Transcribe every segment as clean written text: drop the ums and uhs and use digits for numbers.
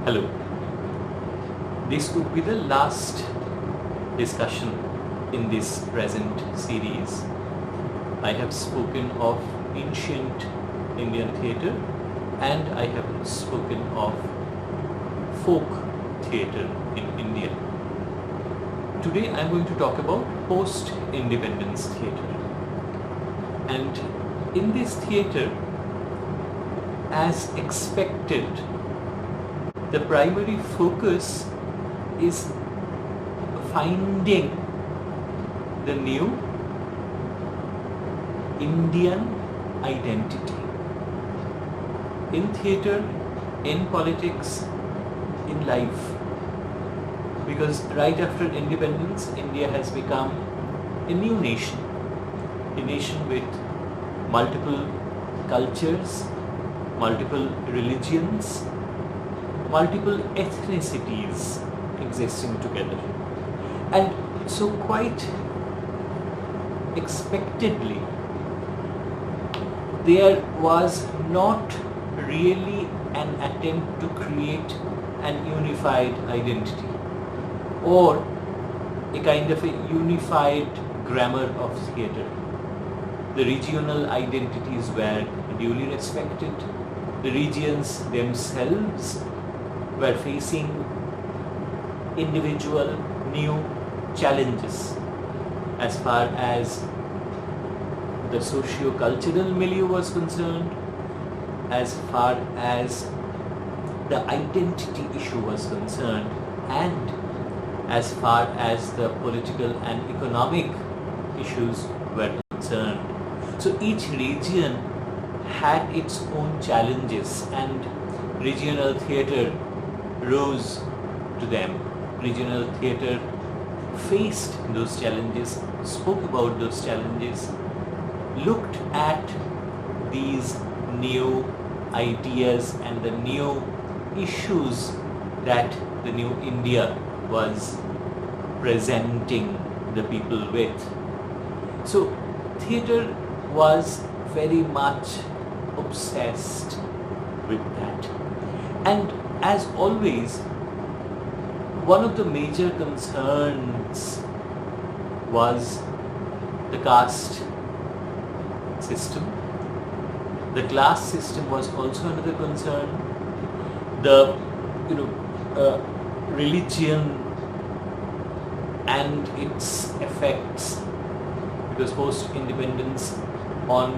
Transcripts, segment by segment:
Hello. This would be the last discussion in this present series. I have spoken of ancient Indian theatre and I have spoken of folk theatre in India. Today I am going to talk about post-independence theatre. And in this theatre, as expected, the primary focus is finding the new Indian identity in theatre, in politics, in life. Because right after independence, India has become a new nation, a nation with multiple cultures, multiple religions, multiple ethnicities existing together. And so quite expectedly, there was not really an attempt to create an unified identity or a kind of a unified grammar of theatre. The regional identities were duly respected. The regions themselves were facing individual new challenges as far as the socio-cultural milieu was concerned, as far as the identity issue was concerned, and as far as the political and economic issues were concerned. So each region had its own challenges and regional theatre rose to them. Regional theatre faced those challenges, spoke about those challenges, looked at these new ideas and the new issues that the new India was presenting the people with. So theatre was very much obsessed with that. And as always, one of the major concerns was the caste system. The class system was also another concern. The religion and its effects, because post-independence on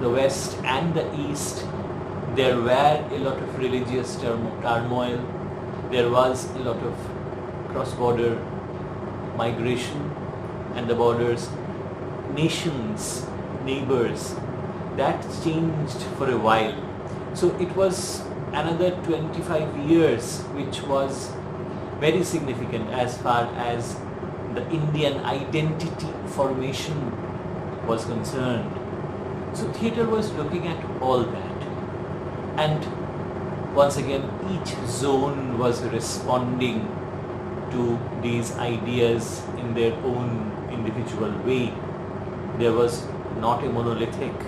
the west and the east, there were a lot of religious turmoil. There was a lot of cross-border migration, and the borders, nations, neighbors, that changed for a while. So it was another 25 years which was very significant as far as the Indian identity formation was concerned. So theatre was looking at all that, and once again each zone was responding to these ideas in their own individual way. There was not a monolithic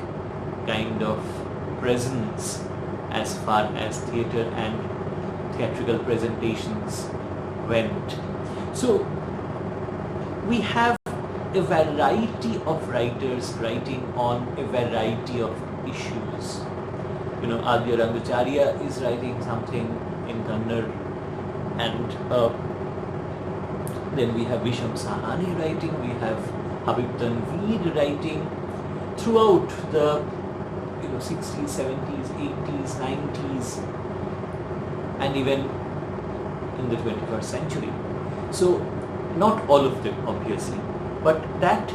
kind of presence as far as theatre and theatrical presentations went. So we have a variety of writers writing on a variety of issues. Adya Rangacharya is writing something in Kannada, and then we have Visham Sahani writing, we have Habib Tanveer writing throughout the 60s, 70s, 80s, 90s, and even in the 21st century. So not all of them obviously, but that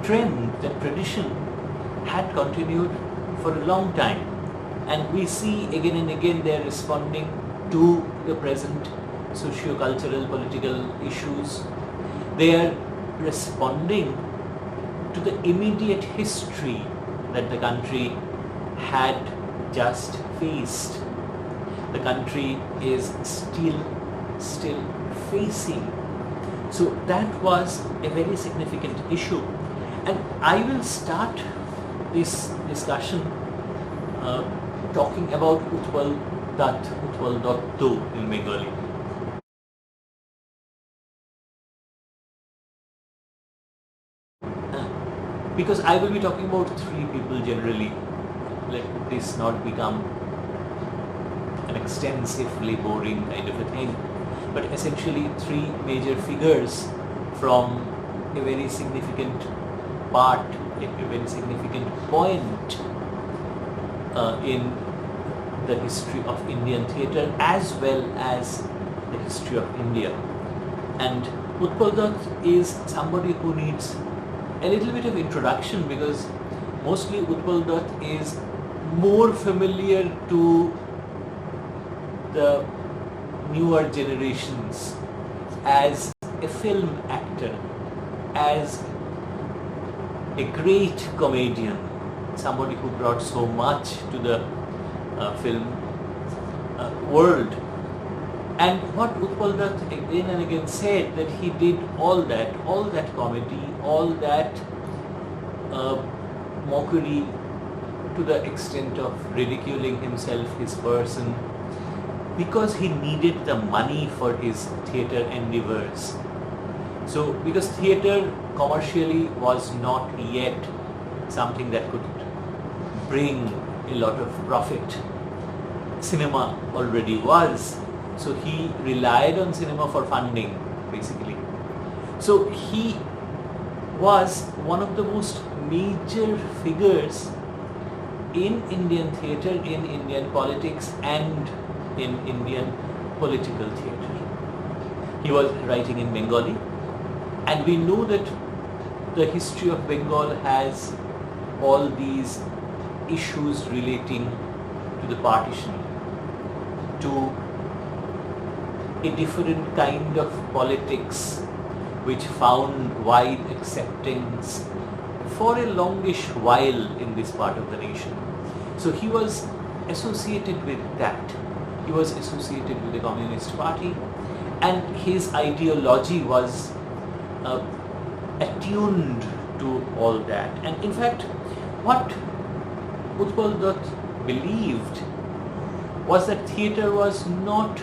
trend, that tradition had continued for a long time, and we see again and again they are responding to the present socio-cultural political issues. They are responding to the immediate history that the country had just faced. The country is still facing. So that was a very significant issue. And I will start this discussion talking about Utpal Tat Utpal Datto in Bengali. Because I will be talking about three people generally. Let this not become an extensively boring kind of a thing, but essentially three major figures from a very significant part, a very significant point in the history of Indian theatre as well as the history of India. And Utpal Dutt is somebody who needs a little bit of introduction because mostly Utpal Dutt is more familiar to the newer generations as a film actor, as a great comedian, somebody who brought so much to the film world. And what Utpal Dutt again and again said, that he did all that comedy, all that mockery to the extent of ridiculing himself, his person, because he needed the money for his theatre endeavors. So because theatre commercially was not yet something that could bring a lot of profit, cinema already was. So he relied on cinema for funding, basically. So he was one of the most major figures in Indian theatre, in Indian politics and in Indian political theatre. He was writing in Bengali, and we know that the history of Bengal has all these issues relating to the partition, to a different kind of politics which found wide acceptance for a longish while in this part of the nation. So he was associated with that. He was associated with the Communist Party, and his ideology was attuned to all that. And in fact, what Utpal Dutt believed was that theatre was not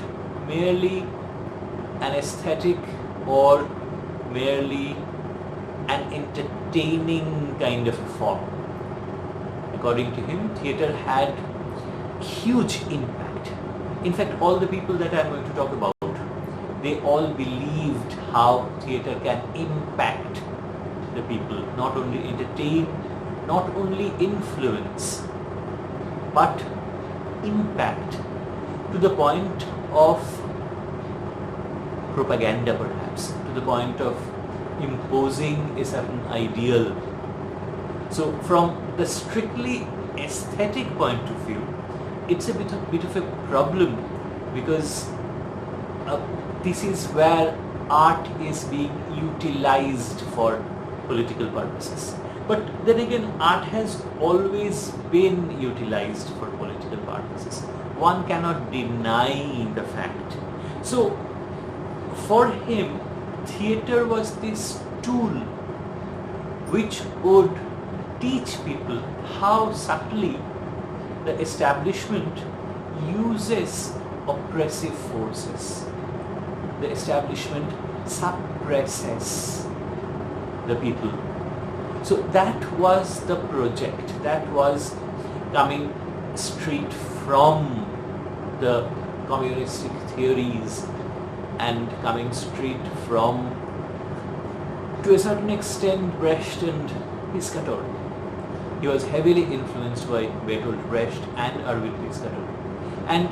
merely an aesthetic or merely an entertaining kind of a form. According to him, theatre had huge impact. In fact, all the people that I am going to talk about, they all believed how theatre can impact the people, not only entertain, not only influence, but impact to the point of propaganda, perhaps, to the point of imposing a certain ideal. So from the strictly aesthetic point of view, it's a bit of a problem, because this is where art is being utilized for political purposes. But then again, art has always been utilized for political purposes. One cannot deny the fact. So for him, theatre was this tool which would teach people how subtly the establishment uses oppressive forces. The establishment suppresses the people. So that was the project. That was coming straight from the communistic theories and coming straight from, to a certain extent, Brecht and Piscator. He was heavily influenced by Bertolt Brecht and Erwin Piscator. And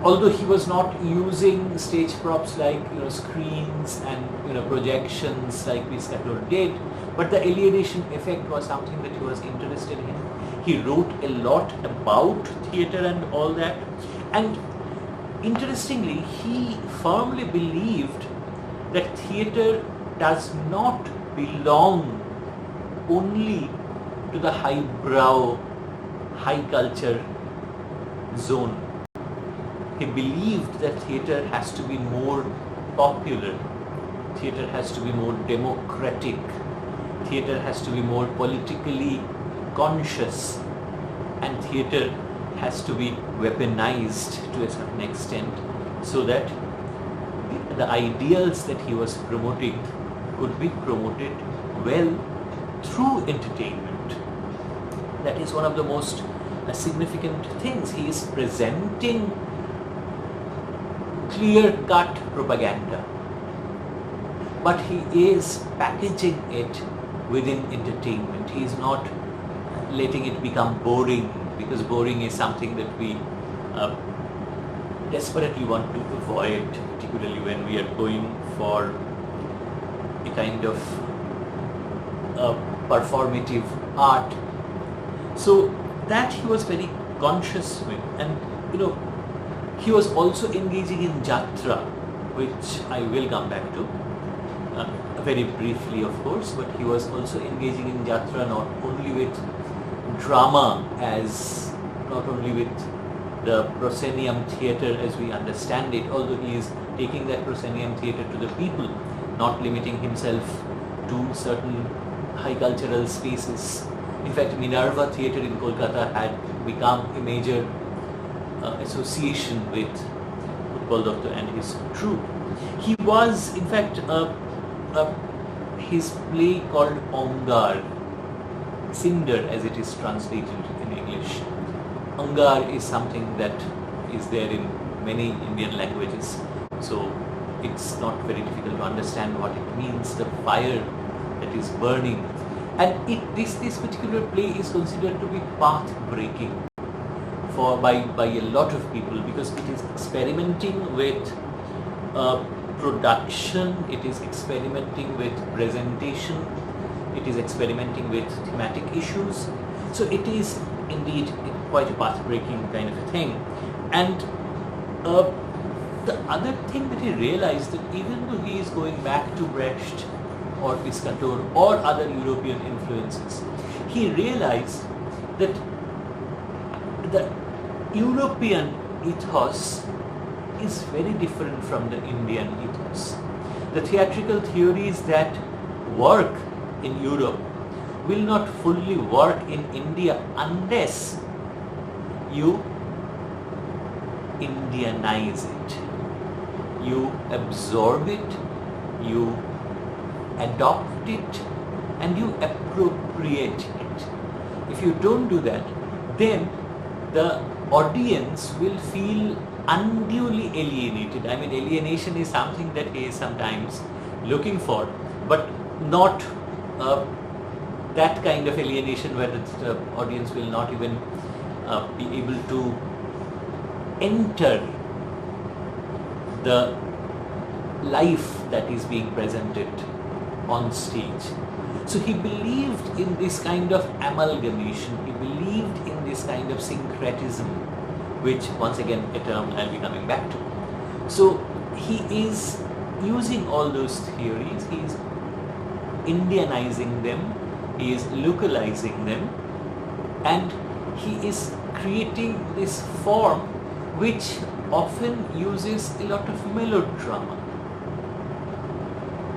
although he was not using stage props like screens and projections like Piscator did, but the alienation effect was something that he was interested in. He wrote a lot about theatre and all that. And interestingly, he firmly believed that theatre does not belong only to the highbrow, high culture zone. He believed that theatre has to be more popular, theatre has to be more democratic, theatre has to be more politically conscious, and theatre has to be weaponized to a certain extent so that the ideals that he was promoting could be promoted well through entertainment. That is one of the most significant things. He is presenting clear-cut propaganda, but he is packaging it within entertainment. He is not letting it become boring, because boring is something that we desperately want to avoid, particularly when we are going for a kind of performative art. So that he was very conscious with, and he was also engaging in jatra, which I will come back to very briefly, of course, but he was also engaging in jatra not only with drama, not only with the proscenium theatre as we understand it, although he is taking that proscenium theatre to the people, not limiting himself to certain high cultural spaces. In fact, Minerva Theatre in Kolkata had become a major association with Utpal Datta and his troupe. He was, in fact, his play called Ongar, Cinder as it is translated in English. Angar is something that is there in many Indian languages, so it's not very difficult to understand what it means, the fire that is burning. And this particular play is considered to be path-breaking by a lot of people, because it is experimenting with production, it is experimenting with presentation, it is experimenting with thematic issues. So it is indeed quite a path-breaking kind of a thing. And the other thing that he realized, that even though he is going back to Brecht or Piscator or other European influences, he realized that the European ethos is very different from the Indian ethos. The theatrical theories that work in Europe will not fully work in India unless you Indianize it, you absorb it, you adopt it, and you appropriate it. If you don't do that, then the audience will feel unduly alienated. I mean, alienation is something that he is sometimes looking for, but not that kind of alienation where the audience will not even be able to enter the life that is being presented on stage. So he believed in this kind of amalgamation, he believed in this kind of syncretism, which once again a term I'll be coming back to. So he is using all those theories, he is Indianizing them, he is localizing them, and he is creating this form which often uses a lot of melodrama,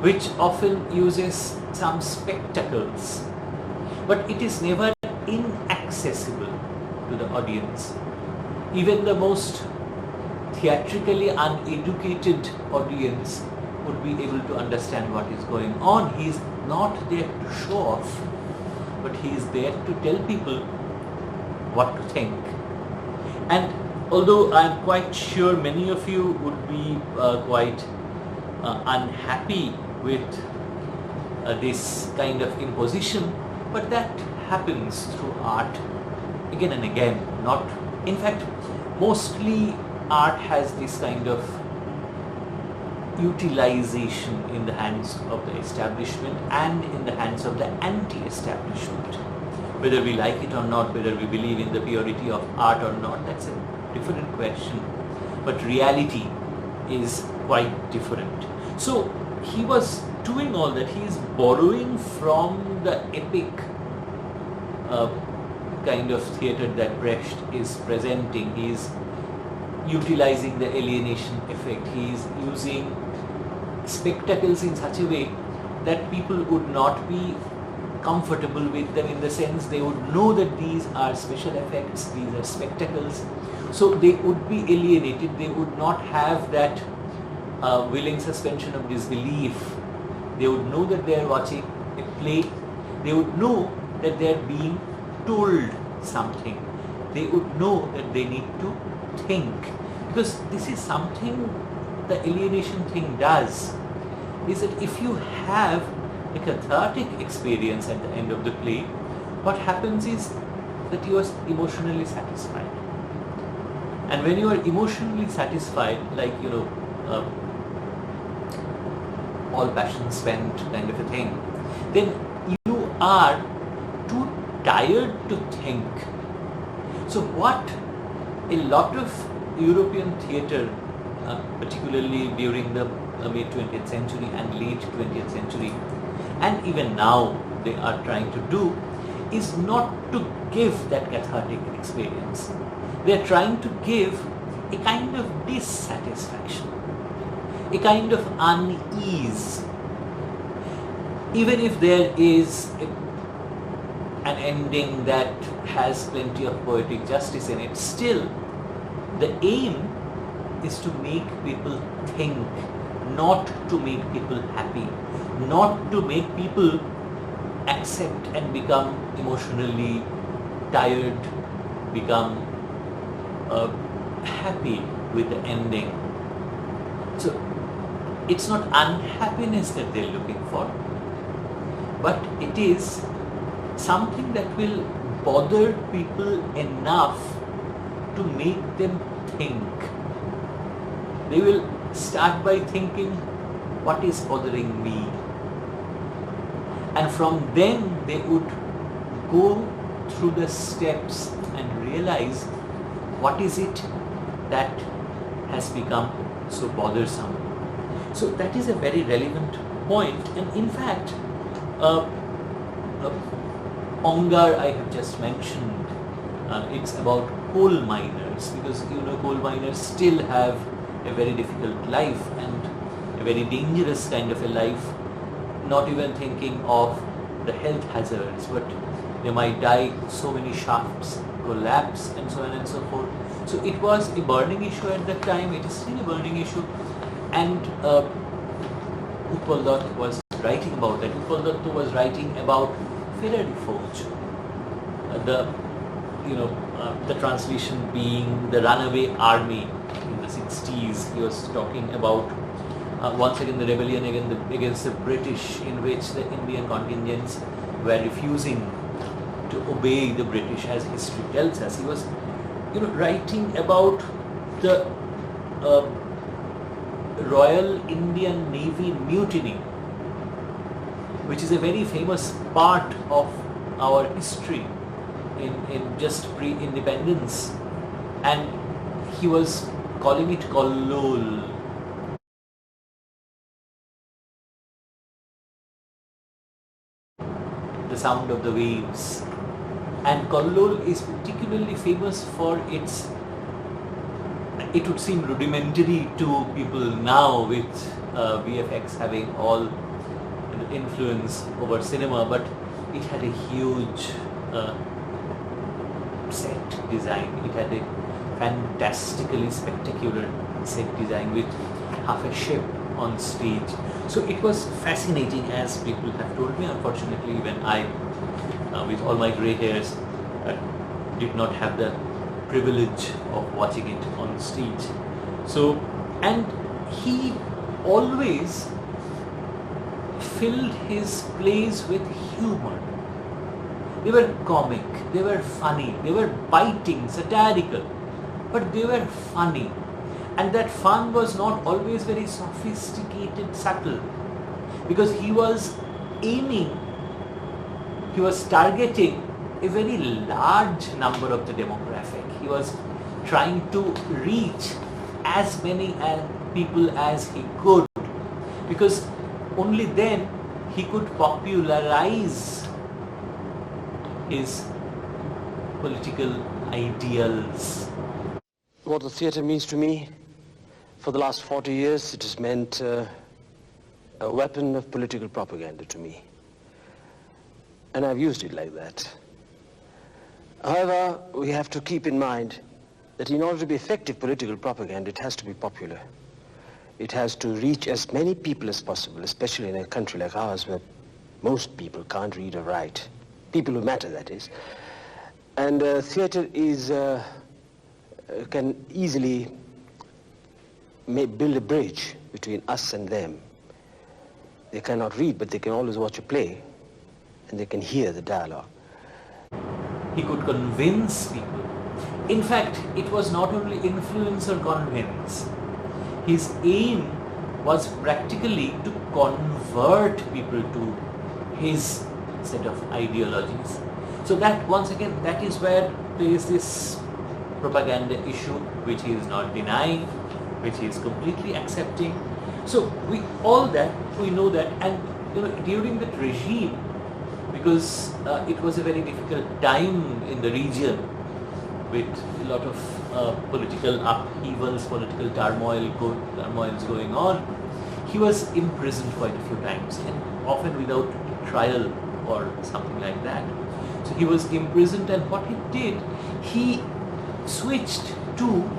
which often uses some spectacles, but it is never inaccessible to the audience. Even the most theatrically uneducated audience would be able to understand what is going on. He is not there to show off, but he is there to tell people what to think. And although I am quite sure many of you would be quite unhappy with this kind of imposition, but that happens through art again and again. Not, in fact, mostly art has this kind of utilization in the hands of the establishment and in the hands of the anti-establishment. Whether we like it or not, whether we believe in the purity of art or not, that's a different question. But reality is quite different. So he was doing all that. He is borrowing from the epic kind of theatre that Brecht is presenting. He is utilizing the alienation effect. He is using spectacles in such a way that people would not be comfortable with them, in the sense they would know that these are special effects, these are spectacles. So they would be alienated, they would not have that willing suspension of disbelief. They would know that they are watching a play, they would know that they are being told something, they would know that they need to think. Because this is something the alienation thing does, is that if you have a cathartic experience at the end of the play, what happens is that you are emotionally satisfied. And when you are emotionally satisfied, like, all passion spent kind of a thing, then you are too tired to think. So what a lot of European theatre, particularly during the mid 20th century and late 20th century, and even now they are trying to do, is not to give that cathartic experience. They are trying to give a kind of dissatisfaction, a kind of unease. Even if there is an ending that has plenty of poetic justice in it, still the aim is to make people think, not to make people happy, not to make people accept and become emotionally tired, become happy with the ending. So it's not unhappiness that they're looking for, but it is something that will bother people enough to make them think. They will start by thinking, what is bothering me? And from then they would go through the steps and realize what is it that has become so bothersome. So that is a very relevant point. And in fact, Ongar I have just mentioned, it's about coal miners, because coal miners still have a very difficult life and a very dangerous kind of a life, not even thinking of the health hazards, but they might die, so many shafts collapse and so on and so forth. So it was a burning issue at that time, it is still a burning issue. And Utpal Dutt was writing about that. Utpal Dutt was writing about Ferrari Forge, the translation being the runaway army in the 60s. He was talking about once again the rebellion against the British, in which the Indian contingents were refusing to obey the British, as history tells us. He was writing about the Royal Indian Navy mutiny, which is a very famous part of our history in just pre-independence, and he was calling it Kollol. The sound of the waves. And Kollol is particularly famous for its, it would seem rudimentary to people now with VFX having all influence over cinema, but it had a huge set design. It had a fantastically spectacular set design with half a ship on stage. So it was fascinating, as people have told me. Unfortunately, even I, with all my grey hairs, did not have the privilege of watching it on stage. So, and he always filled his plays with humor. They were comic, they were funny, they were biting, satirical, but they were funny. And that fun was not always very sophisticated, subtle, because he was aiming, he was targeting a very large number of the demographic. He was trying to reach as many people as he could, because only then he could popularize his political ideals. What the theatre means to me, for the last 40 years, it has meant a weapon of political propaganda to me. and I've used it like that. However, we have to keep in mind that in order to be effective political propaganda, it has to be popular. It has to reach as many people as possible, especially in a country like ours where most people can't read or write. People who matter, that is. And theatre is, can easily build a bridge between us and them. They cannot read, but they can always watch a play, and they can hear the dialogue. He could convince people. In fact, it was not only influence or convince. His aim was practically to convert people to his set of ideologies. So that, once again, that is where there is this propaganda issue which he is not denying, which he is completely accepting. So we know that, and during that regime, because it was a very difficult time in the region with a lot of political upheavals, political turmoils going on, he was imprisoned quite a few times, and often without trial or something like that. So he was imprisoned, and what he did, he switched to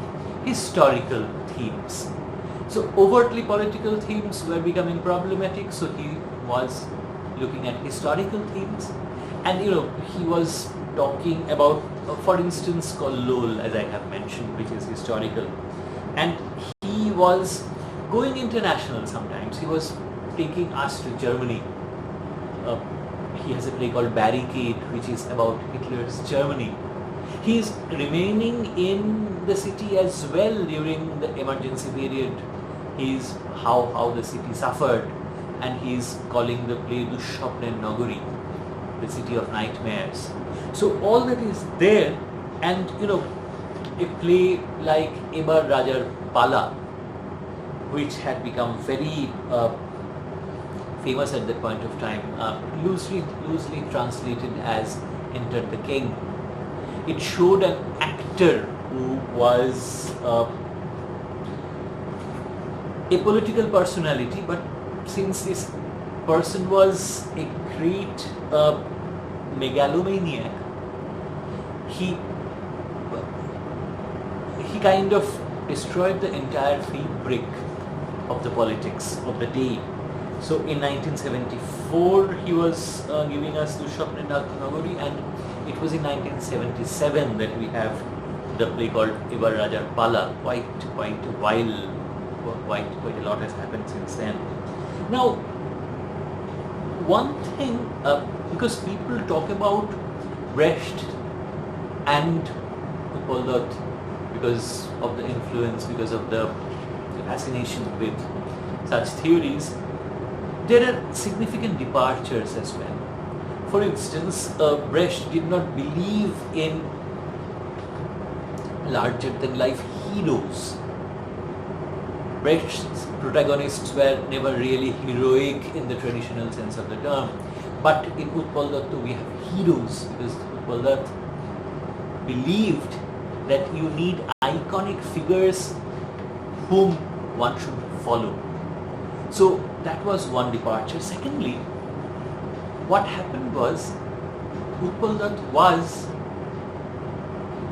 historical themes. So overtly political themes were becoming problematic, so he was looking at historical themes, and he was talking about, for instance, Kollol, as I have mentioned, which is historical, and he was going international sometimes. He was taking us to Germany. He has a play called Barricade, which is about Hitler's Germany. He is remaining in the city as well during the emergency period. He is how the city suffered, and he is calling the play Dushswapner Nagari, the city of nightmares. So all that is there, and a play like Ebar Rajar Pala, which had become very famous at that point of time, loosely translated as Enter the King. It showed an actor who was a political personality, but since this person was a great megalomaniac, he kind of destroyed the entire fabric of the politics of the day. So in 1974 he was giving us Dushswapner Nagari, and it was in 1977 that we have the play called Ebar Rajar Pala. Quite a while, quite a lot has happened since then. Now, one thing, because people talk about Brecht and Utpal Dutt because of the influence, because of the fascination with such theories, there are significant departures as well. For instance, Brecht did not believe in larger-than-life heroes. Brecht's protagonists were never really heroic in the traditional sense of the term, but in Utpal Dutt we have heroes, because Utpal Dutt believed that you need iconic figures whom one should follow. So that was one departure. Secondly, what happened was Utpal Dutt was,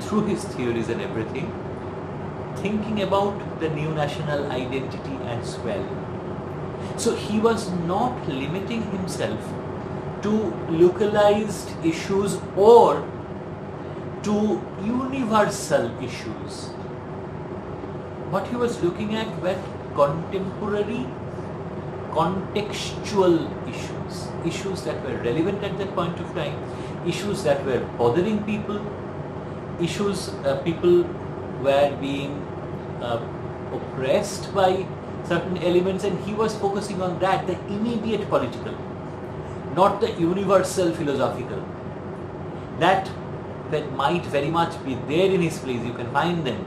through his theories and everything, thinking about the new national identity as well. So he was not limiting himself to localized issues or to universal issues. What he was looking at were contemporary, contextual issues that were relevant at that point of time, issues that were bothering people, issues people were being oppressed by certain elements, and he was focusing on that, the immediate political, not the universal philosophical. That might very much be there in his plays, you can find them.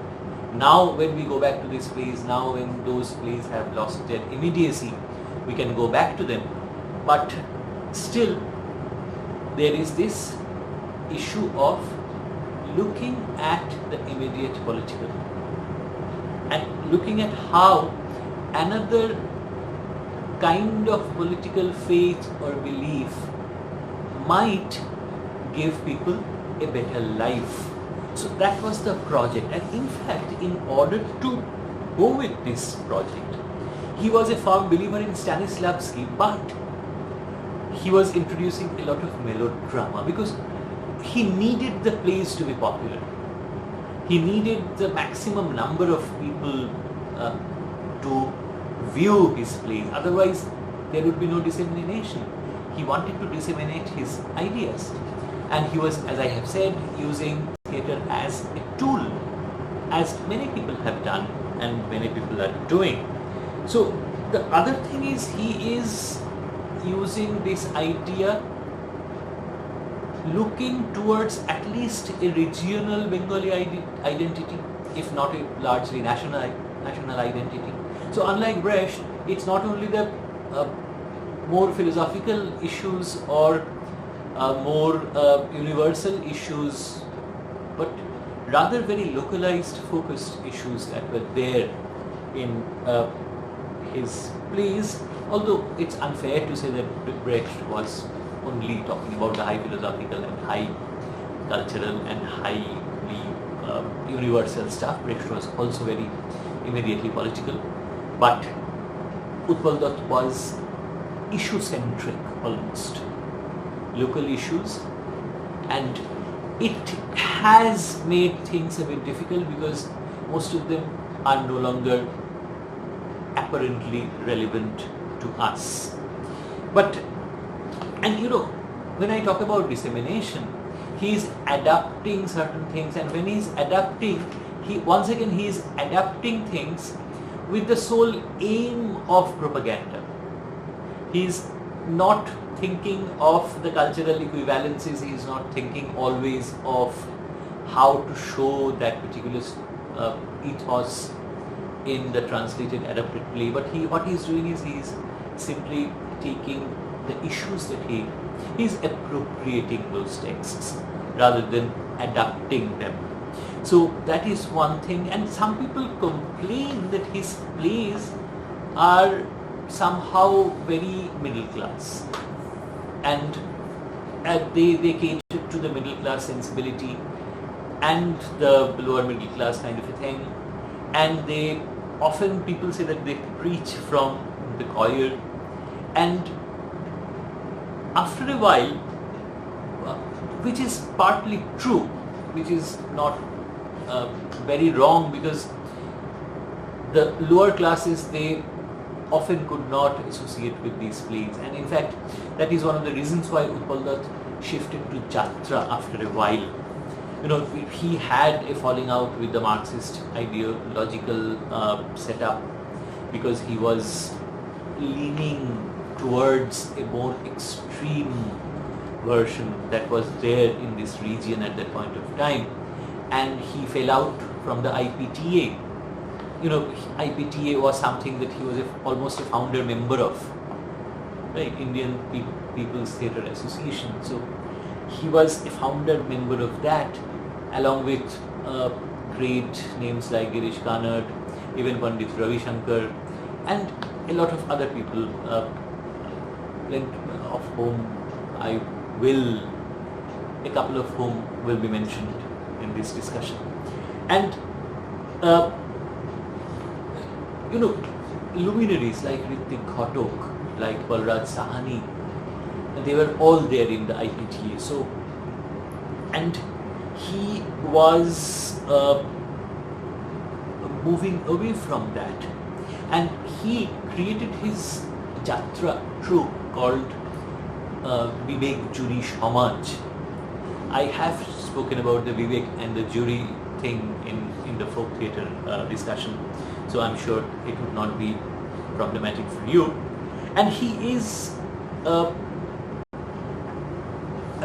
Now when we go back to these plays, now when those plays have lost their immediacy, we can go back to them. But still, there is this issue of looking at the immediate political and looking at how another kind of political faith or belief might give people a better life. So that was the project, and in fact, in order to go with this project, he was a firm believer in Stanislavski, but he was introducing a lot of melodrama because he needed the plays to be popular. He needed the maximum number of people to view his plays, otherwise there would be no dissemination. He wanted to disseminate his ideas, and he was, as I have said, using theatre as a tool, as many people have done and many people are doing. So the other thing is, he is using this idea looking towards at least a regional Bengali identity, if not a largely national identity. So unlike Brecht, it's not only the more philosophical issues or more universal issues, but rather very localized, focused issues that were there in his plays, although it's unfair to say that Brecht was only talking about the high philosophical and high cultural and highly universal stuff. Brecht was also very immediately political, but Utpal Dutt was issue-centric almost, local issues, and it has made things a bit difficult because most of them are no longer apparently relevant to us. But, and you know, when I talk about dissemination, he is adapting certain things, and when he is adapting, he is adapting things with the sole aim of propaganda. He is not thinking of the cultural equivalences, he is not thinking always of how to show that particular ethos in the translated adapted play, but what he is doing is he is simply taking the issues that he is appropriating those texts rather than adapting them. So that is one thing, and some people complain that his plays are somehow very middle class, and they cater to the middle class sensibility and the lower middle class kind of a thing, and they often, people say that they preach from the choir, and after a while, which is partly true, which is not very wrong, because the lower classes, they often could not associate with these plays, and in fact that is one of the reasons why Utpal Dutt shifted to Jatra after a while. You know, he had a falling out with the Marxist ideological setup because he was leaning towards a more extreme version that was there in this region at that point of time, and he fell out from the IPTA. You know, IPTA was something that he was almost a founder member of, right? Indian People's Theatre Association. So he was a founder member of that, along with great names like Girish Kanad, even Pandit Ravi Shankar, and a lot of other people, of whom a couple of whom will be mentioned in this discussion. And you know, luminaries like Ritwik Ghatak, like Balraj Sahani, they were all there in the IPTA. So, and he was moving away from that, and he created his Jatra troupe called Vivek Jury Samaj. I have spoken about the Vivek and the jury thing in the folk theatre discussion, so I'm sure it would not be problematic for you. And he is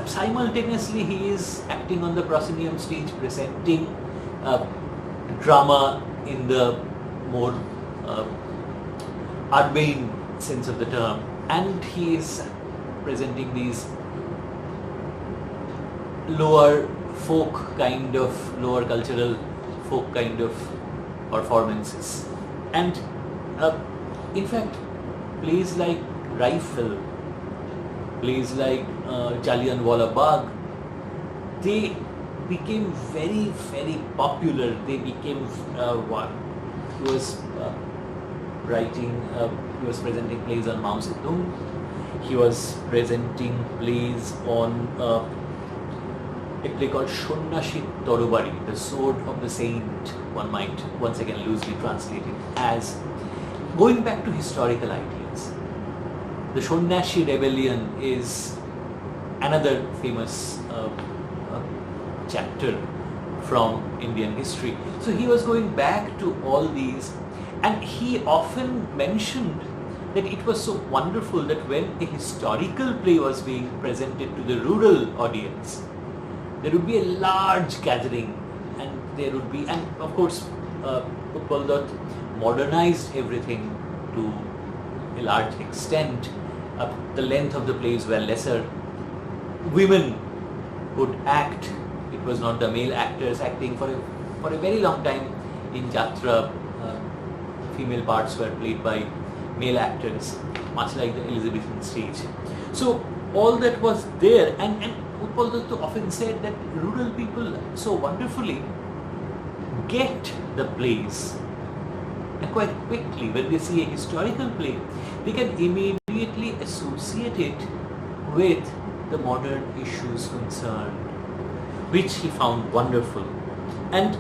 simultaneously he is acting on the proscenium stage, presenting drama in the more urbane sense of the term, and he is presenting these lower cultural folk kind of performances. And in fact, plays like Rifle, plays like Jallianwala Bagh, they became very, very popular. They became one. He was he was presenting plays on Mao Zedong. He was presenting plays on a play called Shonnashit Torobari, the sword of the saint, one might once again loosely translate it as, going back to historical ideas. The Shonnashi rebellion is another famous chapter from Indian history. So he was going back to all these, and he often mentioned that it was so wonderful that when a historical play was being presented to the rural audience, there would be a large gathering, and there would be, and of course Utpal Dutt modernized everything to a large extent. The length of the plays were lesser. Women could act. It was not the male actors acting. For a very long time in Jatra, female parts were played by male actors, much like the Elizabethan stage. So all that was there, and Utpal Dutt often said that rural people so wonderfully get the plays, and quite quickly when they see a historical play, they can immediately associate it with the modern issues concerned, which he found wonderful. And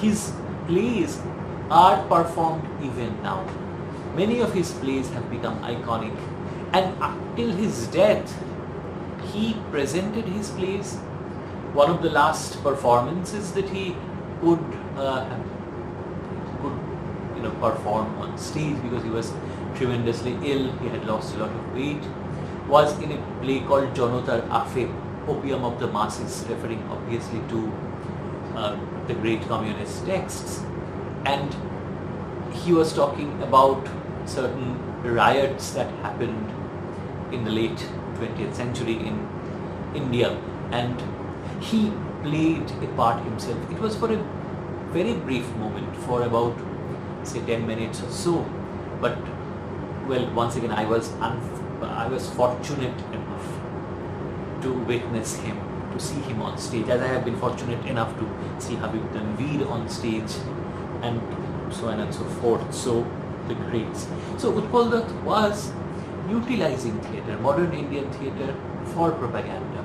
his plays are performed even now. Many of his plays have become iconic, and till his death he presented his plays. One of the last performances that he could perform on stage, because he was tremendously ill, he had lost a lot of weight, was in a play called Jonotar Afeb, Opium of the Masses, referring obviously to the great communist texts. And he was talking about certain riots that happened in the late 20th century in India, and he played a part himself. It was for a very brief moment, for about say 10 minutes or so, but well, once again I was fortunate enough to witness him, to see him on stage, as I have been fortunate enough to see Habib Tanveer on stage, and so on and so forth. So the greats. So Utpal Dutt was utilizing theatre, modern Indian theatre, for propaganda,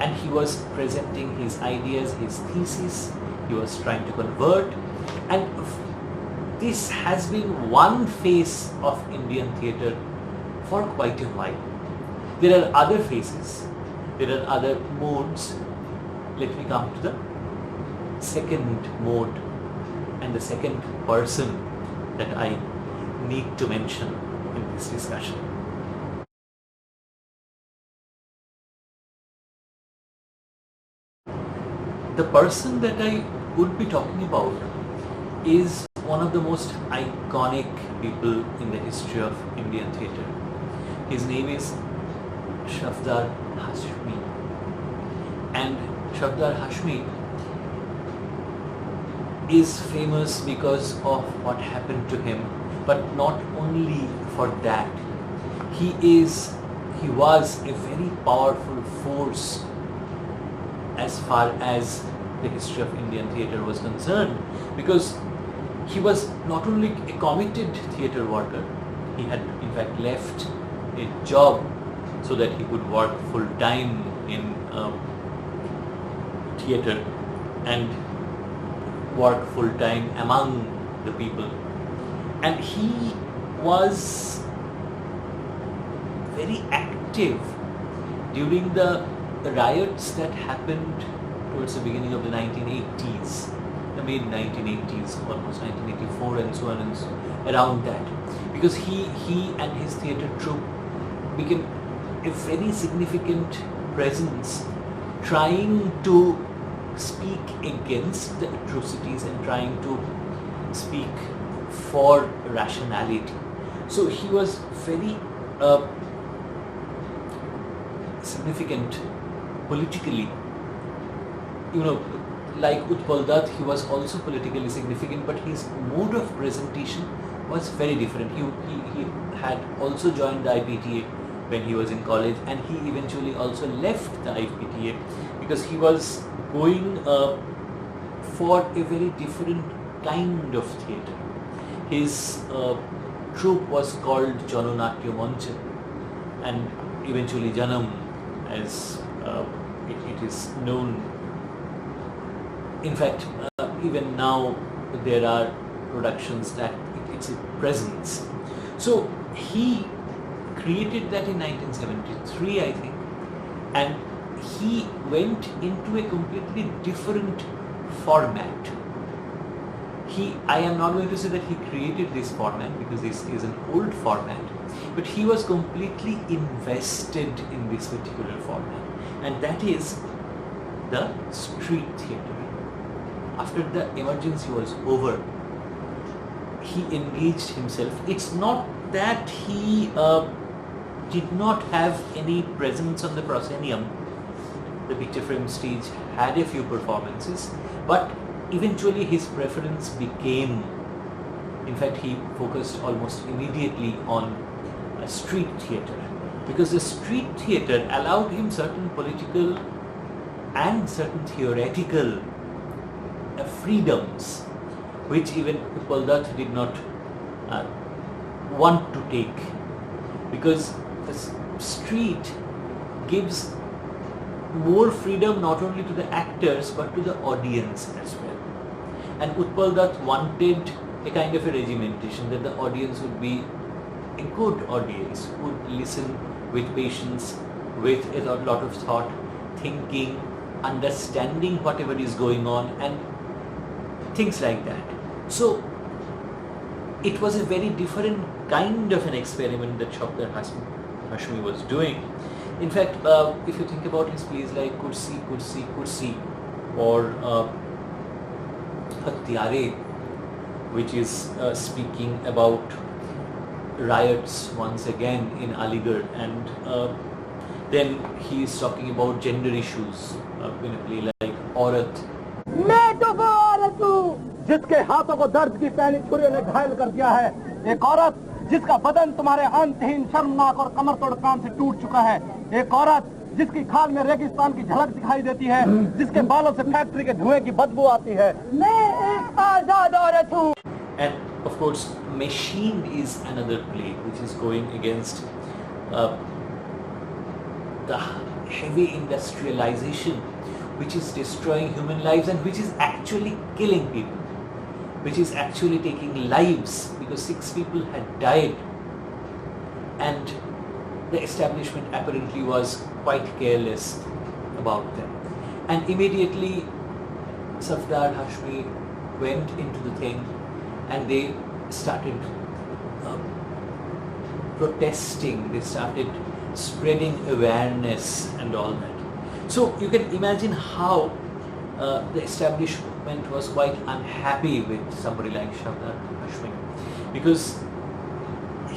and he was presenting his ideas, his thesis. He was trying to convert, and this has been one face of Indian theatre for quite a while. There are other faces, there are other modes. Let me come to the second mode and the second person that I need to mention in this discussion. The person that I would be talking about is one of the most iconic people in the history of Indian theatre. His name is Safdar Hashmi, and Safdar Hashmi is famous because of what happened to him, but not only for that. He was a very powerful force as far as the history of Indian theatre was concerned, because he was not only a committed theatre worker, he had in fact left a job so that he could work full time in theatre and work full time among the people. And he was very active during the riots that happened towards the beginning of the 1980s, the mid 1980s, almost 1984, and so on and so around that, because he and his theatre troupe became a very significant presence, trying to speak against the atrocities and trying to speak for rationality. So he was very significant politically. Like Utpal Dutt, he was also politically significant, but his mode of presentation was very different. He had also joined the IPTA when he was in college, and he eventually also left the IFPTA because he was going for a very different kind of theatre. His troupe was called Janonatya Mancha, and eventually Janam, as it is known. In fact, even now there are productions that it's a presence. So he created that in 1973, I think, and he went into a completely different format. I am not going to say that he created this format because this is an old format, but he was completely invested in this particular format, and that is the street theatre. After the emergency was over, he engaged himself. It's not that he did not have any presence on the proscenium. The picture frame stage had a few performances, but eventually his preference became, in fact he focused almost immediately on street theatre, because the street theatre allowed him certain political and certain theoretical freedoms which even Utpal Dutt did not want to take, because the street gives more freedom not only to the actors but to the audience as well. And Utpal Dutt wanted a kind of a regimentation, that the audience would be a good audience, would listen with patience, with a lot of thought, thinking, understanding whatever is going on, and things like that. So it was a very different kind of an experiment that Shabdar Hashmi was doing. In fact, if you think about his plays like Kursi, Kursi, Kursi, or Hathyare, which is speaking about riots once again in Aligarh, and then he is talking about gender issues in a play like Aurat. मैं तो वो औरत हूँ जिसके हाथों को दर्द की पैनी छुरी ने घायल कर दिया है, एक औरत जिसका बदन तुम्हारे अंतहीन शर्मनाक और कमर तोड़ काम से टूट चुका है, एक औरत जिसकी खाल में रेगिस्तान की झलक दिखाई देती है, जिसके बालों से फैक्ट्री के धुएं की बदबू आती है। मैं एक आजाद औरत हूँ। And of course, Machine is another play which is going against the heavy industrialization which is destroying human lives and which is actually killing people, which is actually taking lives, because 6 people had died, and the establishment apparently was quite careless about them. And immediately Safdar Hashmi went into the thing, and they started protesting, they started spreading awareness and all that. So you can imagine how the establishment was quite unhappy with somebody like Shabdar Hashmi, because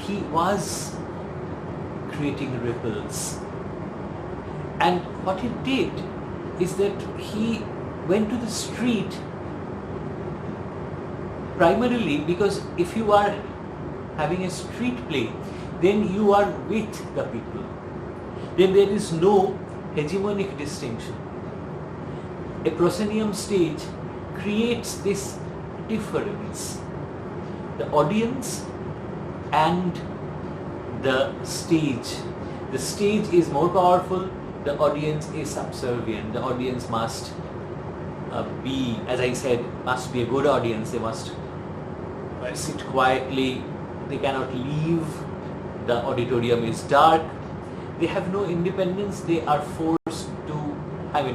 he was creating ripples. And what he did is that he went to the street primarily because if you are having a street play, then you are with the people. Then there is no hegemonic distinction. A proscenium stage creates this difference. The audience and the stage. The stage is more powerful, the audience is subservient. The audience must be, as I said, must be a good audience. They must sit quietly, they cannot leave, the auditorium is dark, they have no independence, they are forced to,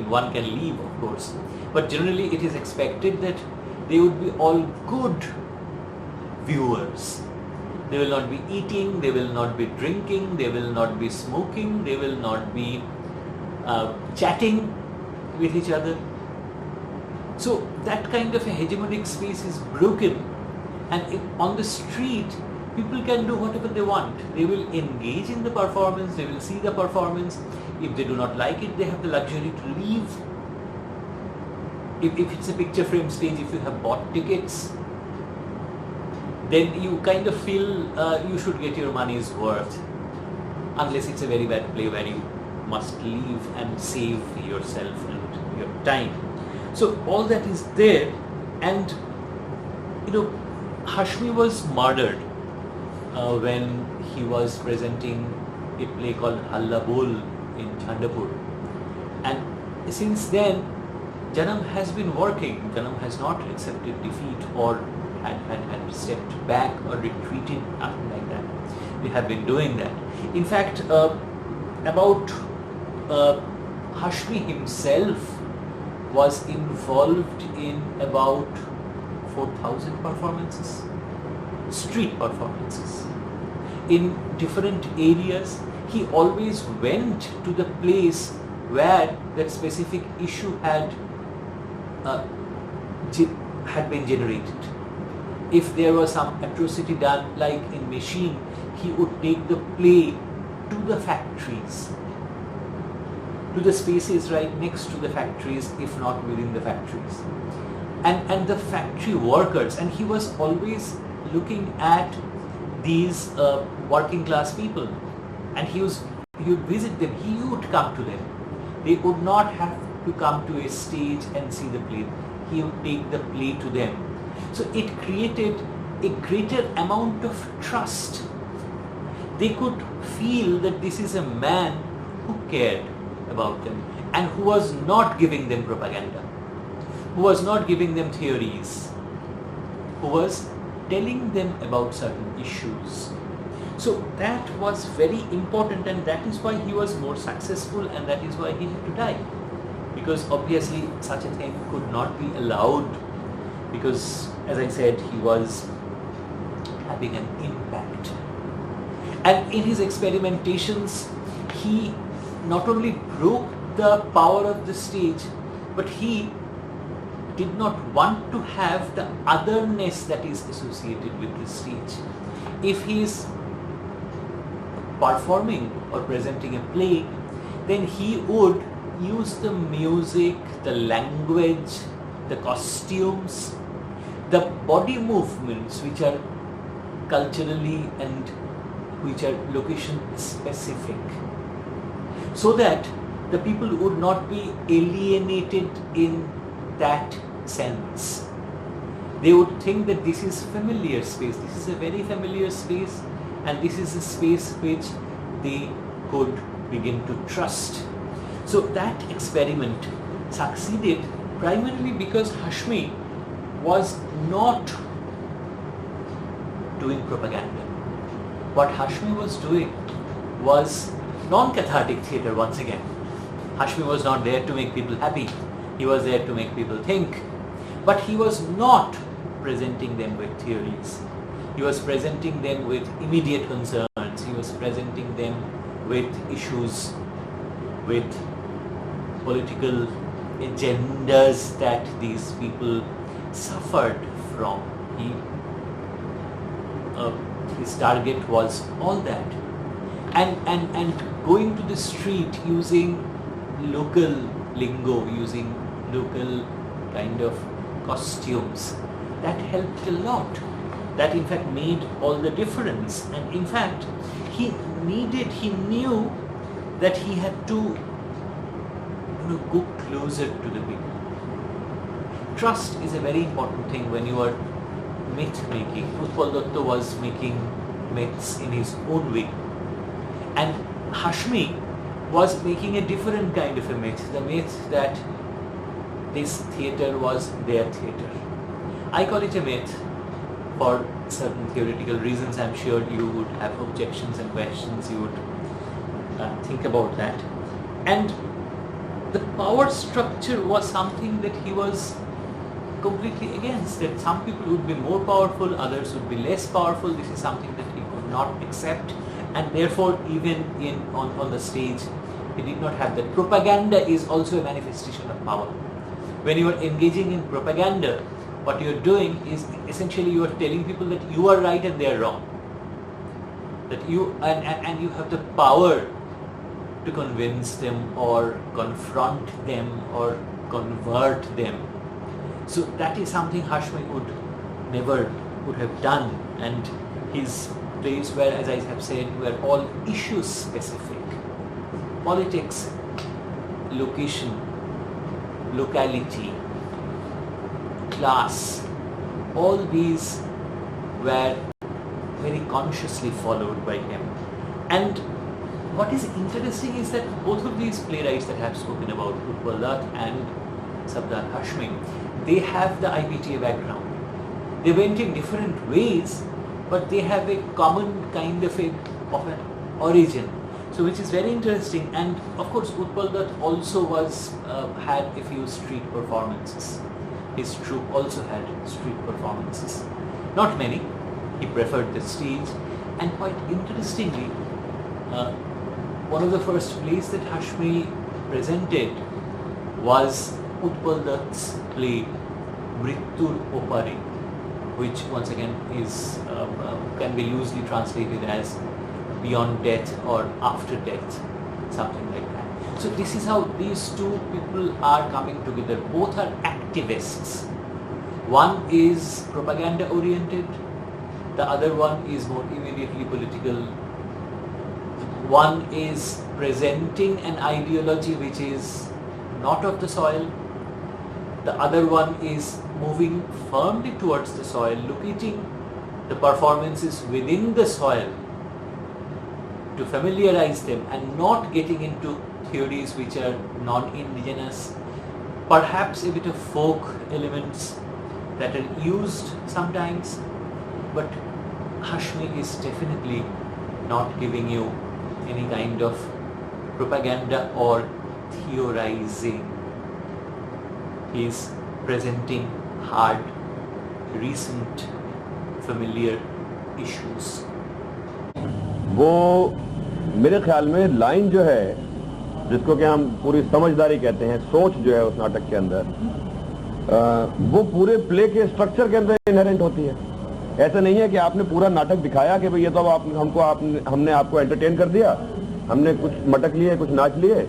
one can leave of course, but generally it is expected that they would be all good viewers. They will not be eating, they will not be drinking, they will not be smoking, they will not be chatting with each other. So that kind of a hegemonic space is broken, and on the street people can do whatever they want. They will engage in the performance, they will see the performance. If they do not like it, they have the luxury to leave. If it's a picture frame stage, if you have bought tickets, then you kind of feel you should get your money's worth. unless it's a very bad play where you must leave and save yourself and your time. So all that is there, and Hashmi was murdered when he was presenting a play called Halla Bol in Chandapur, and since then Janam has been working. Janam has not accepted defeat or had stepped back or retreated, nothing like that. We have been doing that. In fact, about Hashmi himself was involved in about 4,000 performances, street performances in different areas. He always went to the place where that specific issue had been generated. If there was some atrocity done, like in Machine, he would take the play to the factories, to the spaces right next to the factories, if not within the factories, and the factory workers. And he was always looking at these working class people, and he would visit them. He would come to them. They would not have to come to a stage and see the play. He would take the play to them. So it created a greater amount of trust. They could feel that this is a man who cared about them and who was not giving them propaganda, who was not giving them theories, who was telling them about certain issues. So that was very important, and that is why he was more successful, and that is why he had to die. Because obviously such a thing could not be allowed, because as I said, he was having an impact. And in his experimentations, he not only broke the power of the stage, but he did not want to have the otherness that is associated with the stage. If he is performing or presenting a play, then he would use the music, the language, the costumes, the body movements which are culturally and which are location specific, so that the people would not be alienated in that sense. They would think that this is familiar space, this is a very familiar space, and this is a space which they could begin to trust. So that experiment succeeded primarily because Hashmi was not doing propaganda. What Hashmi was doing was non-cathartic theatre once again. Hashmi was not there to make people happy. He was there to make people think. But he was not presenting them with theories. He was presenting them with immediate concerns. He was presenting them with issues, with political agendas that these people suffered from. His target was all that. And going to the street using local lingo, using local kind of costumes, that helped a lot. That in fact made all the difference. And in fact, he knew that he had to go closer to the people. Trust is a very important thing when you are myth making. Utpal Datta was making myths in his own way. And Hashmi was making a different kind of a myth, the myth that this theatre was their theatre. I call it a myth for certain theoretical reasons. I'm sure you would have objections and questions, you would think about that. And the power structure was something that he was completely against, that some people would be more powerful, others would be less powerful. This is something that he could not accept, and therefore even on the stage he did not have that. Propaganda is also a manifestation of power. When you are engaging in propaganda, what you are doing is essentially you are telling people that you are right and they are wrong. That you and you have the power to convince them or confront them or convert them. So that is something Hashmi would never have done, and his place where, as I have said, were all issue specific. Politics, location, locality, class, all these were very consciously followed by him. And what is interesting is that both of these playwrights that I have spoken about, Utpal Dutt and Safdar Hashmi, they have the IPTA background. They went in different ways, but they have a common kind of an origin. So which is very interesting. And of course Utpal Dutt also had a few street performances. His troupe also had street performances. Not many. He preferred the stage. And quite interestingly, one of the first plays that Hashmi presented was Utpal Dutt's play Mrittur Opare, which once again is can be loosely translated as beyond death or after death, something like that. So this is how these two people are coming together. Both are activists. One is propaganda oriented, the other one is more immediately political. One is presenting an ideology which is not of the soil. The other one is moving firmly towards the soil, locating the performances within the soil to familiarize them and not getting into theories which are non-indigenous, perhaps a bit of folk elements that are used sometimes, but Hashmi is definitely not giving you any kind of propaganda or theorizing. He is presenting hard, recent, familiar issues. वो मेरे ख्याल में line जो है, जिसको कि हम पूरी समझदारी कहते हैं, सोच जो है उस नाटक के अंदर, वो पूरे प्ले के स्ट्रक्चर के अंदर इनहेरेंट होती है. ऐसा नहीं है कि आपने पूरा नाटक दिखाया कि भाई ये तो अब हमने आपको एंटरटेन कर दिया, हमने कुछ मटक लिए, कुछ नाच लिए,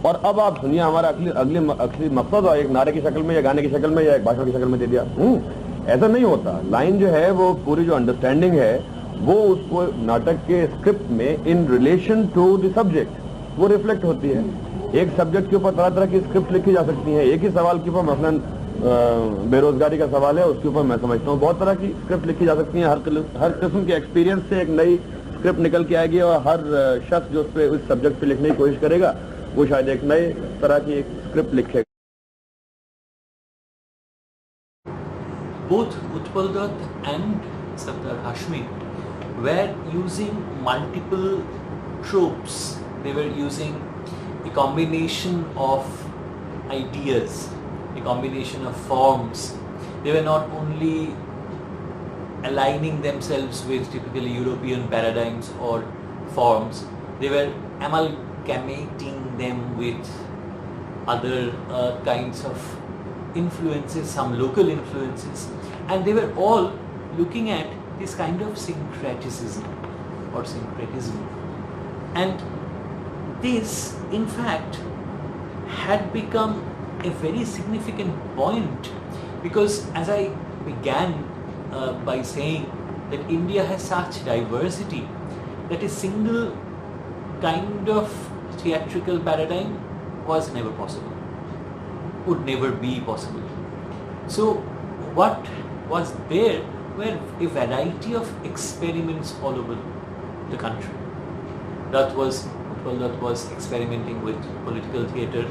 और अब आप सुनिए हमारा असली मकसद है एक नारे की शक्ल में या गाने की शक्ल में या एक भाषण की शक्ल में दे दिया. ऐसा नहीं होता. लाइन जो है वो पूरी जो अंडरस्टैंडिंग है वो उसको नाटक के स्क्रिप्ट में in relation to the subject वो रिफ्लेक्ट होती है. एक सब्जेक्ट के ऊपर तरह तरह की स्क्रिप्ट लिखी जा सकती है. एक ही सवाल के ऊपर मसलन बेरोजगारी का सवाल है, उसके ऊपर मैं समझता हूँ बहुत तरह की स्क्रिप्ट लिखी जा सकती है. हर किस्म के एक्सपीरियंस से एक नई स्क्रिप्ट निकल के आएगी और हर शख्स जो उस सब्जेक्ट पे लिखने की कोशिश करेगा वो शायद एक नए तरह की एक स्क्रिप्ट लिखेगा. Both Utpal Dutt and Safdar Hashmi were using multiple tropes. They were using a combination of ideas, a combination of forms. They were not only aligning themselves with typical European paradigms or forms, they were amalgamating them with other kinds of influences, some local influences, and they were all looking at this kind of syncretism. And this, in fact, had become a very significant point, because as I began by saying that India has such diversity that a single kind of theatrical paradigm was never possible, would never be possible. So what was there were a variety of experiments all over the country. Utpal Dutt was experimenting with political theatre.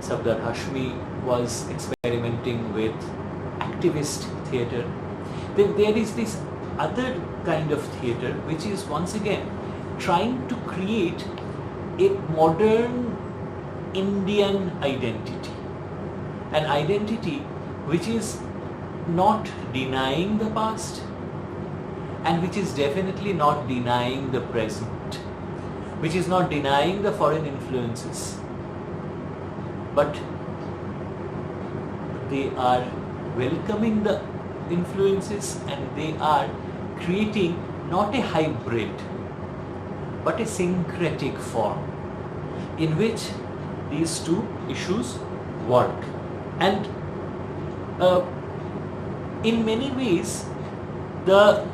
Safdar Hashmi was experimenting with activist theatre. Then there is this other kind of theatre which is once again trying to create a modern Indian identity. An identity which is not denying the past and which is definitely not denying the present, which is not denying the foreign influences, but they are welcoming the influences and they are creating not a hybrid but a syncretic form in which these two issues work. And in many ways the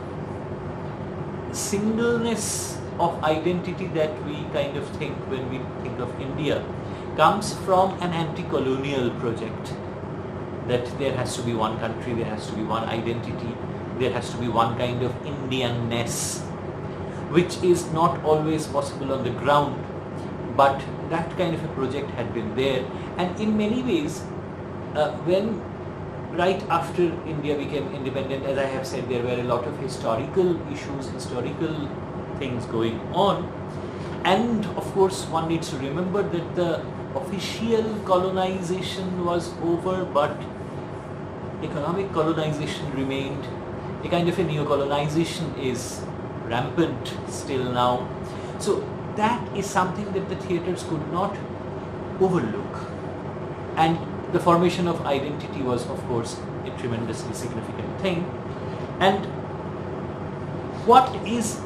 singleness of identity that we kind of think when we think of India comes from an anti-colonial project, that there has to be one country, there has to be one identity, there has to be one kind of Indianness, which is not always possible on the ground, but that kind of a project had been there. And in many ways, when right after India became independent, as I have said, there were a lot of historical issues, historical things going on, and of course one needs to remember that the official colonization was over, but economic colonization remained. A kind of a neo-colonization is rampant still now. So that is something that the theatres could not overlook, and the formation of identity was of course a tremendously significant thing. And what is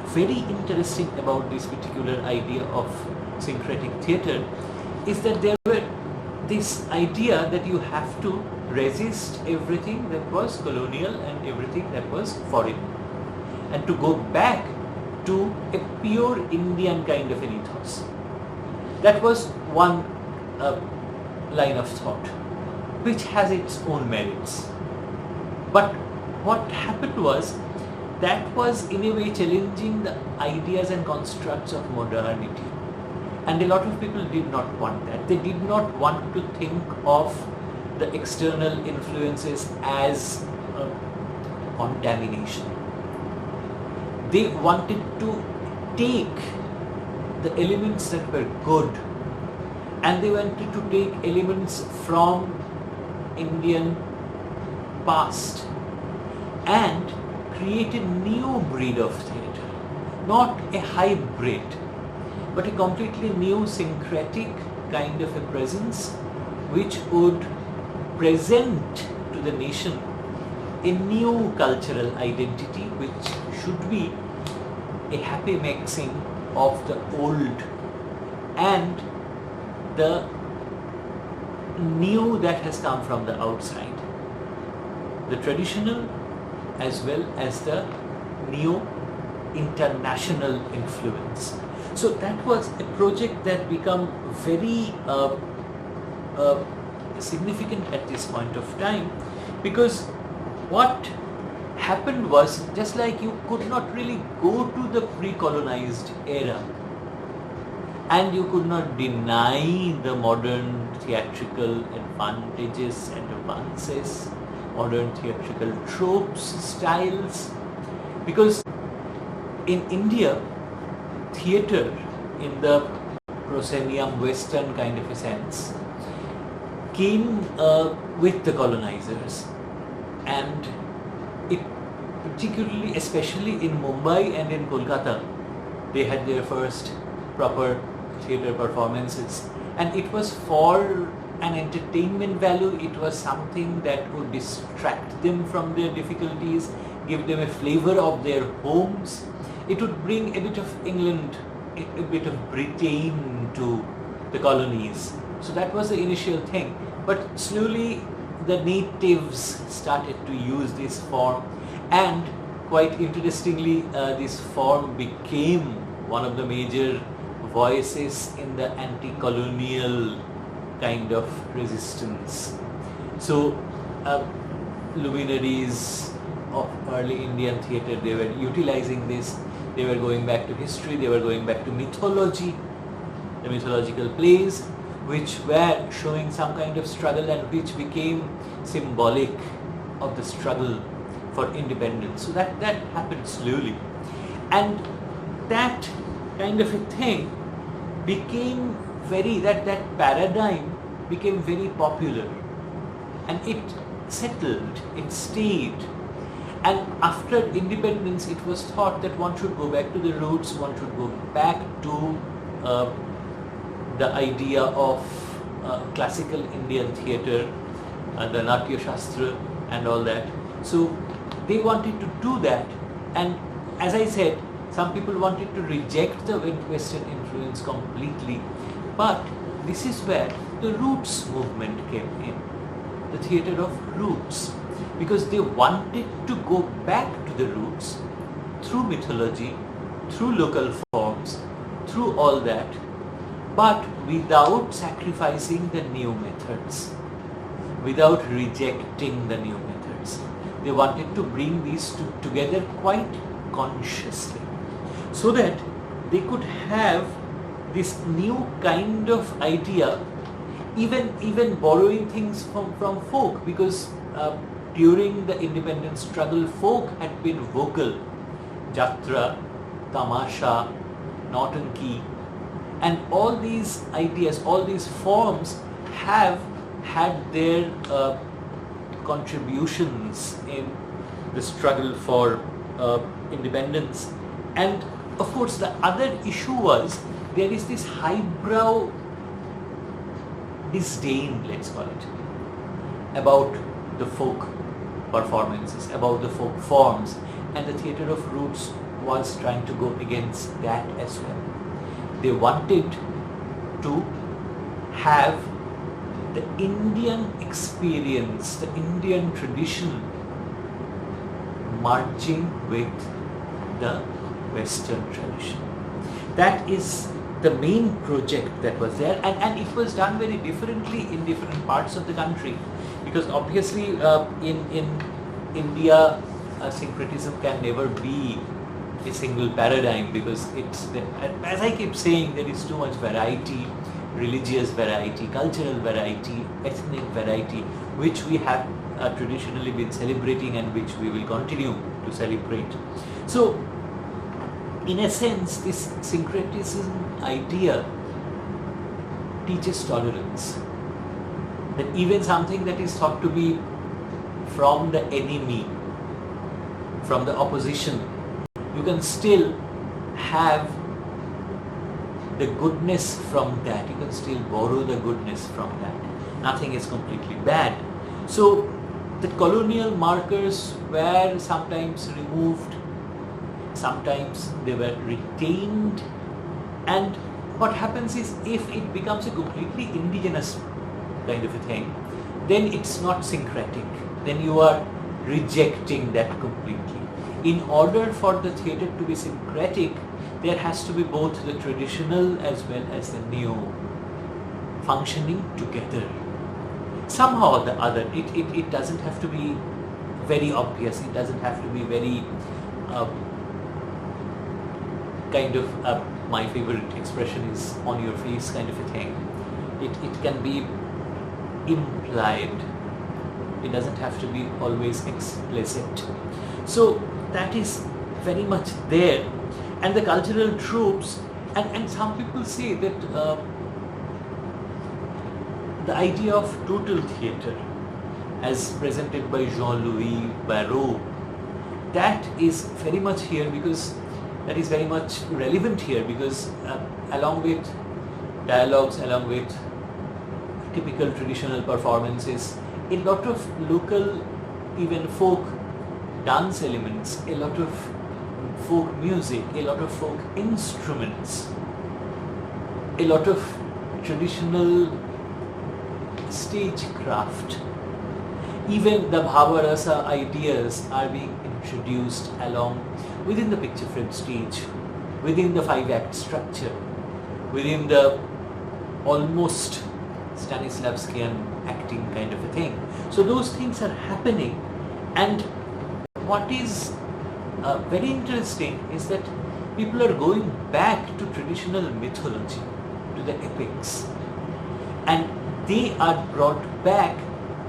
very interesting about this particular idea of syncretic theatre is that there were this idea that you have to resist everything that was colonial and everything that was foreign, and to go back to a pure Indian kind of an ethos. That was one line of thought, which has its own merits. But what happened was, that was in a way challenging the ideas and constructs of modernity. And a lot of people did not want that. They did not want to think of the external influences as contamination. They wanted to take the elements that were good, and they wanted to take elements from Indian past and create a new breed of theatre, not a hybrid, but a completely new syncretic kind of a presence, which would present to the nation a new cultural identity, which should be a happy mixing of the old and the new that has come from the outside, the traditional as well as the new international influence. So that was a project that became very significant at this point of time, because what happened was, just like you could not really go to the pre-colonized era and you could not deny the modern theatrical advantages and advances, modern theatrical tropes, styles, because in India, theatre in the proscenium western kind of a sense came with the colonizers, and it particularly, especially in Mumbai and in Kolkata, they had their first proper theatre performances, and it was for an entertainment value. It was something that would distract them from their difficulties, give them a flavor of their homes. It would bring a bit of England, a bit of Britain to the colonies. So that was the initial thing. But slowly the natives started to use this form, and quite interestingly, this form became one of the major voices in the anti-colonial kind of resistance. So luminaries of early Indian theatre, they were utilizing this. They were going back to history, they were going back to mythology, the mythological plays, which were showing some kind of struggle and which became symbolic of the struggle for independence. So that happened slowly, and that kind of a thing became that paradigm became very popular, and it settled, it stayed. And after independence, it was thought that one should go back to the roots, one should go back to the idea of classical Indian theatre, the Natya Shastra and all that. So they wanted to do that, and as I said, some people wanted to reject the Western influence completely, but this is where the roots movement came in, the theatre of roots, because they wanted to go back to the roots through mythology, through local forms, through all that, but without sacrificing the new methods, without rejecting the new methods. They wanted to bring these two together quite consciously, so that they could have this new kind of idea, even borrowing things from folk, because during the independence struggle, folk had been vocal. Jatra, Tamasha, Nautanki, and all these ideas, all these forms have had their contributions in the struggle for independence. And of course the other issue was, there is this highbrow disdain, let's call it, about the folk performances, about the folk forms, and the Theatre of Roots was trying to go against that as well. They wanted to have the Indian experience, the Indian tradition merging with the Western tradition. That is the main project that was there, and it was done very differently in different parts of the country, because obviously in India syncretism can never be a single paradigm, because it's, as I keep saying, there is too much variety, religious variety, cultural variety, ethnic variety, which we have traditionally been celebrating and which we will continue to celebrate. So in a sense, this syncretism idea teaches tolerance, that even something that is thought to be from the enemy, from the opposition, you can still have the goodness from that, you can still borrow the goodness from that. Nothing is completely bad. So the colonial markers were sometimes removed, sometimes they were retained, and what happens is, if it becomes a completely indigenous kind of a thing, then it's not syncretic, then you are rejecting that completely. In order for the theatre to be syncretic, there has to be both the traditional as well as the new functioning together. Somehow or the other, it doesn't have to be very obvious, it doesn't have to be very kind of, my favorite expression is on your face kind of a thing. It can be implied, it doesn't have to be always explicit. So that is very much there. And the cultural tropes, and some people say that the idea of total theatre as presented by Jean-Louis Barrault, that is very much here, because that is very much relevant here, because along with dialogues, along with typical traditional performances, a lot of local, even folk dance elements, a lot of folk music, a lot of folk instruments, a lot of traditional stagecraft, even the Bhavarasa ideas are being introduced along within the picture frame stage, within the 5-act structure, within the almost Stanislavskian acting kind of a thing. So those things are happening, and what is very interesting is that people are going back to traditional mythology, to the epics, and they are brought back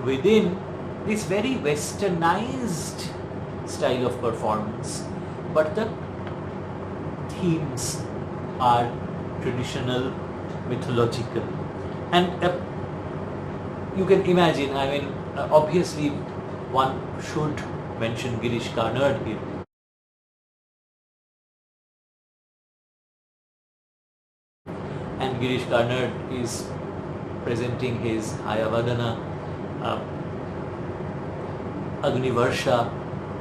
within this very westernized style of performance, but the themes are traditional, mythological. And you can imagine, I mean, obviously one should mention Girish Karnad here. And Girish Karnad is presenting his Hayavadana, Agnivarsha,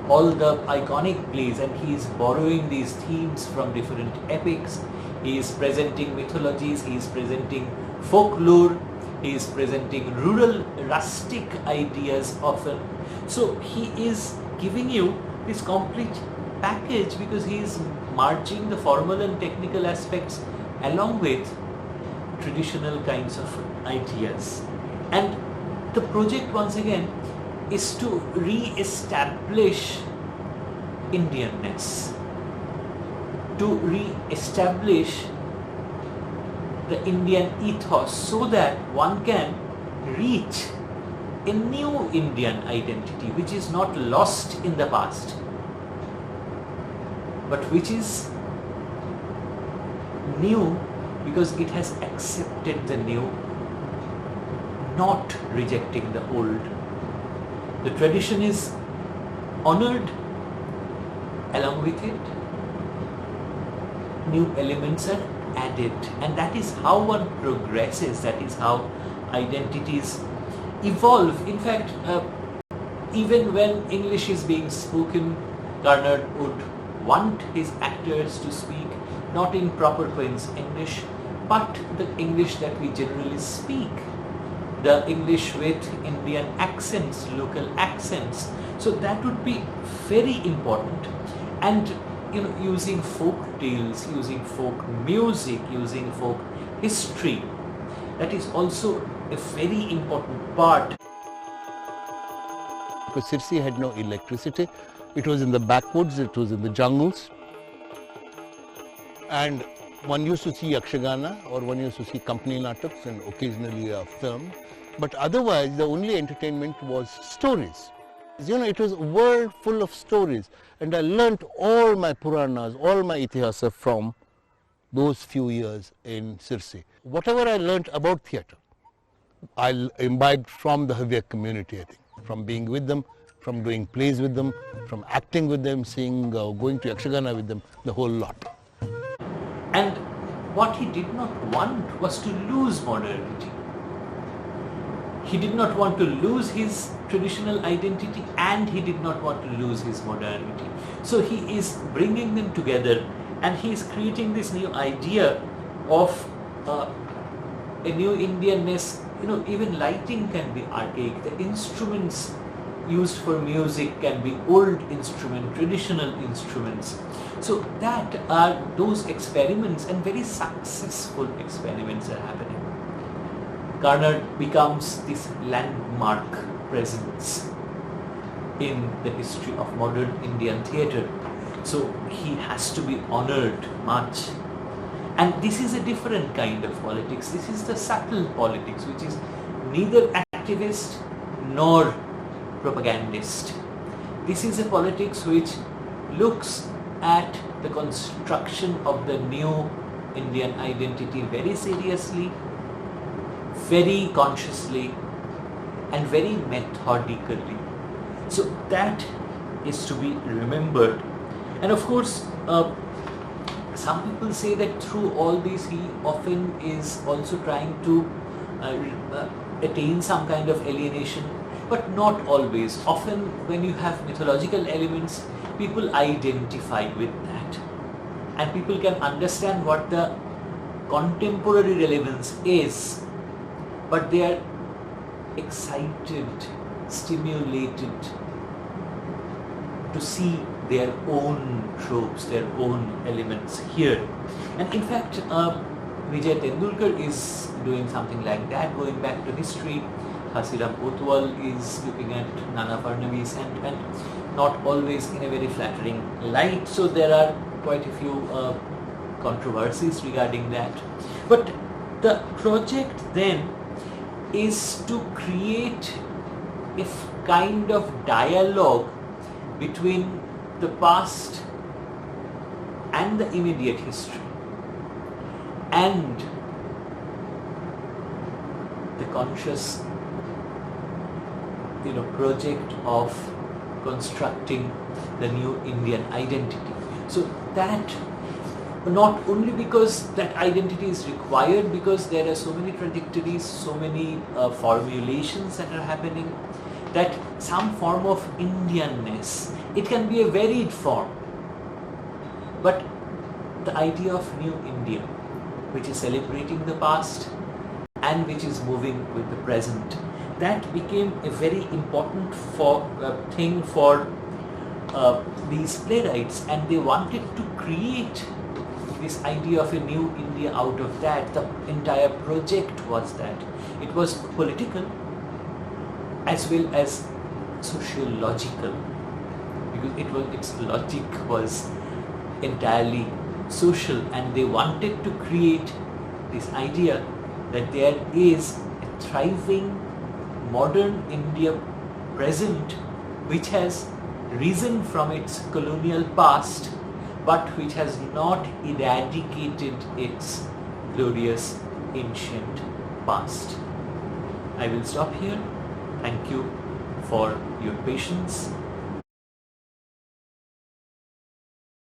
all the iconic plays, and he is borrowing these themes from different epics. He is presenting mythologies, he is presenting folklore, he is presenting rural, rustic ideas often. So he is giving you this complete package because he is merging the formal and technical aspects along with traditional kinds of ideas. And the project once again is to re-establish Indianness, to re-establish the Indian ethos so that one can reach a new Indian identity which is not lost in the past but which is new because it has accepted the new, not rejecting the old. The tradition is honored, along with it new elements are added, and that is how one progresses, that is how identities evolve. In fact, even when English is being spoken, Garner would want his actors to speak not in proper Queen's English, but the English that we generally speak, the English with Indian accents, local accents. So that would be very important. And using folk tales, using folk music, using folk history, that is also a very important part. Because Sirsi had no electricity, it was in the backwoods, it was in the jungles, and one used to see Yakshagana or one used to see company nataks and occasionally a film, but otherwise the only entertainment was stories. It was a world full of stories, and I learnt all my Puranas, all my Itihasa from those few years in Sirsi. Whatever I learnt about theatre, I imbibed from the Havyak community, I think, from being with them, from doing plays with them, from acting with them, going to Yakshagana with them, the whole lot. And what he did not want was to lose modernity. He did not want to lose his traditional identity, and he did not want to lose his modernity. So he is bringing them together, and he is creating this new idea of a new Indianness. Even lighting can be archaic. The instruments used for music can be old instruments, traditional instruments. So that are those experiments, and very successful experiments are happening. Garner becomes this landmark presence in the history of modern Indian theatre. So he has to be honored much. And this is a different kind of politics. This is the subtle politics, which is neither activist nor propagandist. This is a politics which looks at the construction of the new Indian identity very seriously, very consciously, and very methodically. So that is to be remembered. And of course, some people say that through all this he often is also trying to attain some kind of alienation, but not always. Often when you have mythological elements, people identify with that, and people can understand what the contemporary relevance is, but they are excited, stimulated to see their own tropes, their own elements here. And in fact, Vijay Tendulkar is doing something like that, going back to history. Hasiram Kotwal is looking at Nana Fadnavis and not always in a very flattering light. So there are quite a few controversies regarding that. But the project then is to create a kind of dialogue between the past and the immediate history, and the conscious project of constructing the new Indian identity. So that not only because that identity is required, because there are so many trajectories, so many formulations that are happening, that some form of Indianness, it can be a varied form, but the idea of new India, which is celebrating the past and which is moving with the present, that became a very important thing for these playwrights, and they wanted to create this idea of a new India out of that. The entire project was that. It was political as well as sociological, because its logic was entirely social, and they wanted to create this idea that there is a thriving modern India present which has risen from its colonial past but which has not eradicated its glorious ancient past. I will stop here. Thank you for your patience.